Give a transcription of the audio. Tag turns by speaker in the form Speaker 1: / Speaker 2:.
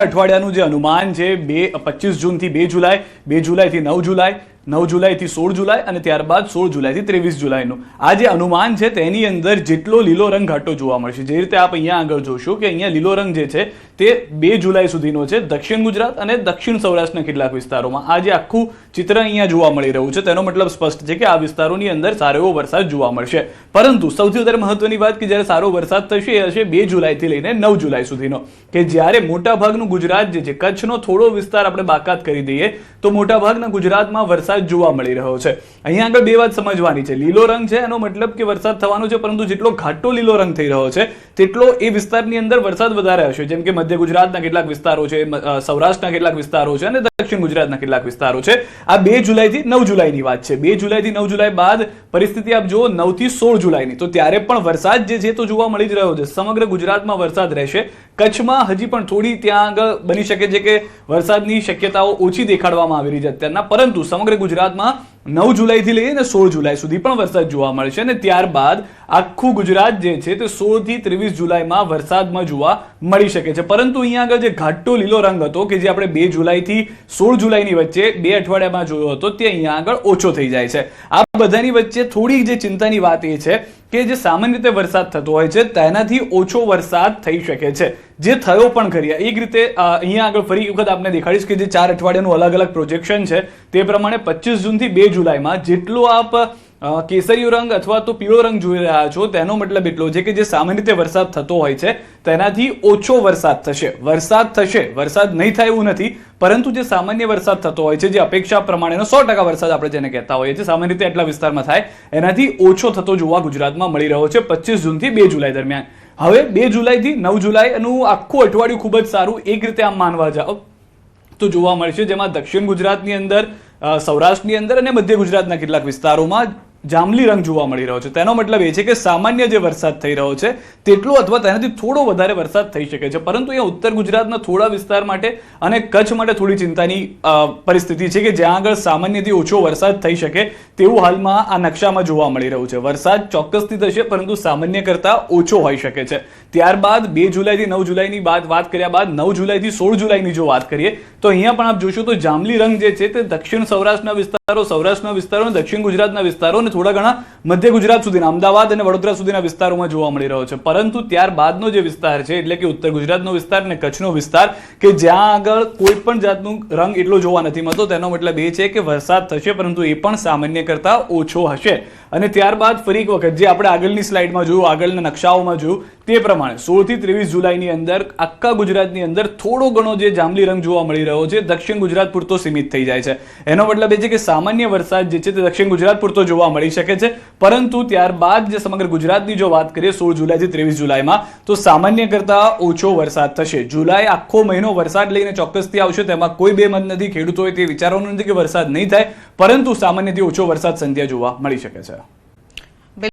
Speaker 1: અઠવાડિયાનું જે અનુમાન છે 25 જૂનથી 2 જુલાઈ, 2 જુલાઈથી 9 જુલાઈ, 9 જુલાઈથી 16 જુલાઈ અને ત્યારબાદ 16 જુલાઈથી 23 જુલાઈનું આ જે અનુમાન છે તેની અંદર જેટલો લીલો રંગ ઘાટો જોવા મળશે, જે રીતે આપ અહીંયા આગળ જોશો કે અહીંયા લીલો રંગ જે છે તે 2 જુલાઈ સુધીનો છે દક્ષિણ ગુજરાત અને દક્ષિણ સૌરાષ્ટ્રના કેટલાક વિસ્તારોમાં. આ જે આખું ચિત્ર અહીંયા જોવા મળી રહ્યું છે તેનો મતલબ સ્પષ્ટ છે કે આ વિસ્તારોની અંદર સારો એવો વરસાદ જોવા મળશે. પરંતુ સૌથી વધારે મહત્વની વાત કે જ્યારે સારો વરસાદ થશે એ હશે 2 જુલાઈથી લઈને 9 જુલાઈ સુધીનો, કે જ્યારે મોટાભાગનું ગુજરાત જે છે, કચ્છનો થોડો વિસ્તાર આપણે બાકાત કરી દઈએ તો મોટાભાગના ગુજરાતમાં વરસાદ જોવા મળી રહ્યો છે. અહીંયા આગળ બે વાત સમજવાની છે. લીલો રંગ છે એનો મતલબ કે વરસાદ થવાનો છે, પરંતુ જેટલો ઘાટો લીલો રંગ થઈ રહ્યો છે તેટલો એ વિસ્તારની અંદર વરસાદ વધારે હશે. જેમ કે મધ્ય ગુજરાતના કેટલાક વિસ્તારો છે, સૌરાષ્ટ્રના કેટલાક વિસ્તારો છે અને દક્ષિણ ગુજરાતના કેટલાક વિસ્તારો છે. આ 2 જુલાઈથી 9 જુલાઈની વાત છે. 2 જુલાઈથી 9 જુલાઈ બાદ પરિસ્થિતિ આપ જુઓ 9 થી 16 જુલાઈની, તો ત્યારે પણ વરસાદ જે છે તો જોવા મળી જ રહ્યો છે. સમગ્ર ગુજરાતમાં વરસાદ રહેશે. કચ્છમાં હજી પણ થોડી ત્યાં આગળ બની શકે છે કે વરસાદની શક્યતાઓ ઓછી દેખાડવામાં આવી રહી છે અત્યારના, પરંતુ સમગ્ર ગુજરાતમાં 9 જુલાઈથી લઈને 16 જુલાઈ સુધી પણ વરસાદ જોવા મળશે અને ત્યારબાદ આખું ગુજરાત જે છે તે 16 થી 23 જુલાઈમાં વરસાદમાં જોવા મળી શકે છે. પરંતુ અહીંયા આગળ જે ઘાટો લીલો રંગ હતો કે જે આપણે 2 જુલાઈથી 16 જુલાઈની વચ્ચે 2 અઠવાડિયામાં જોયો હતો તે અહીંયા આગળ ઓછો થઈ જાય છે. આ બધાની વચ્ચે થોડી જે ચિંતાની વાત એ છે કે જે સામાન્ય રીતે વરસાદ થતો હોય છે તેનાથી ઓછો વરસાદ થઈ શકે છે, જે થયો પણ ખરી. એક રીતે અહીંયા આગળ ફરી વખત આપને દેખાડીશ કે જે 4 અઠવાડિયાનું અલગ અલગ પ્રોજેક્શન છે તે પ્રમાણે 25 જૂનથી 2 જુલાઈમાં જેટલો આપ કેસરીયો રંગ અથવા તો પીળો રંગ જોઈ રહ્યા છો તેનો મતલબ એટલો છે કે જે સામાન્ય રીતે વરસાદ થતો હોય છે તેનાથી ઓછો વરસાદ થશે. વરસાદ થશે, વરસાદ નહીં થાય એવું નથી, પરંતુ જે સામાન્ય વરસાદ થતો હોય છે, જે અપેક્ષા પ્રમાણેનો 100% વરસાદ આપણે જેને કહેતા હોઈએ છીએ, સામાન્ય રીતે એટલા વિસ્તારમાં થાય એનાથી ઓછો થતો જોવા ગુજરાતમાં મળી રહ્યો છે 25 જૂનથી 2 જુલાઈ દરમિયાન. હવે 2 જુલાઈથી 9 જુલાઈનું આખું અઠવાડિયું ખૂબ જ સારું એક રીતે આમ માનવા જાઓ તો જોવા મળશે, જેમાં દક્ષિણ ગુજરાતની અંદર, સૌરાષ્ટ્રની અંદર અને મધ્ય ગુજરાતના કેટલાક વિસ્તારોમાં જાંબલી રંગ જોવા મળી રહ્યો છે. તેનો મતલબ એ છે કે સામાન્ય જે વરસાદ થઈ રહ્યો છે તેટલો અથવા તેનાથી થોડો વધારે વરસાદ થઈ શકે છે. પરંતુ અહીંયા ઉત્તર ગુજરાતના થોડા વિસ્તાર માટે અને કચ્છ માટે થોડી ચિંતાની પરિસ્થિતિ છે કે જ્યાં આગળ સામાન્યથી ઓછો વરસાદ થઈ શકે તેવું હાલમાં આ નકશામાં જોવા મળી રહ્યું છે. વરસાદ ચોક્કસથી થશે, પરંતુ સામાન્ય કરતાં ઓછો હોઈ શકે છે. ત્યારબાદ 2 જુલાઈથી 9 જુલાઈની વાત કર્યા બાદ 9 જુલાઈથી 16 જુલાઈની જો વાત કરીએ તો અહીંયા પણ આપ જોશો તો જાંબલી રંગ જે છે તે દક્ષિણ સૌરાષ્ટ્રના વિસ્તારો, સૌરાષ્ટ્રના વિસ્તારો અને દક્ષિણ ગુજરાતના વિસ્તારો, થોડા ઘણા મધ્ય ગુજરાત સુધીના, અમદાવાદ અને વડોદરા સુધીના વિસ્તારોમાં જોવા મળી રહ્યો છે. પરંતુ ત્યારબાદનો જે વિસ્તાર છે એટલે કે ઉત્તર ગુજરાતનો વિસ્તાર અને કચ્છનો વિસ્તાર કે જ્યાં આગળ કોઈ પણ જાતનું રંગ એટલો જોવા નથી મળતો, તેનો મતલબ એ છે કે વરસાદ થશે પરંતુ એ પણ સામાન્ય કરતા ઓછો હશે. અને ત્યારબાદ ફરી એક વખત જે આપણે આગળની સ્લાઇડમાં જોયું, આગળના નકશાઓમાં જોયું તે પ્રમાણે 16 થી 23 જુલાઈની અંદર આખા ગુજરાતની અંદર થોડો ઘણો જે જાંબલી રંગ જોવા મળી રહ્યો છે દક્ષિણ ગુજરાત પૂરતો સીમિત થઈ જાય છે. એનો મતલબ એ છે કે સામાન્ય વરસાદ જે છે તે દક્ષિણ ગુજરાત પૂરતો જોવા મળી શકે છે, પરંતુ ત્યારબાદ જે સમગ્ર ગુજરાતની જો વાત કરીએ 16 જુલાઈથી 23 જુલાઈમાં તો સામાન્ય કરતા ઓછો વરસાદ થશે. જુલાઈ આખો મહિનો વરસાદ લઈને ચોક્કસથી આવશે, તેમાં કોઈ બેમત નથી. ખેડૂતોએ તે વિચારવાનું નથી કે વરસાદ નહીં થાય, પરંતુ સામાન્યથી ઓછો વરસાદ સંધ્યા જોવા મળી શકે છે.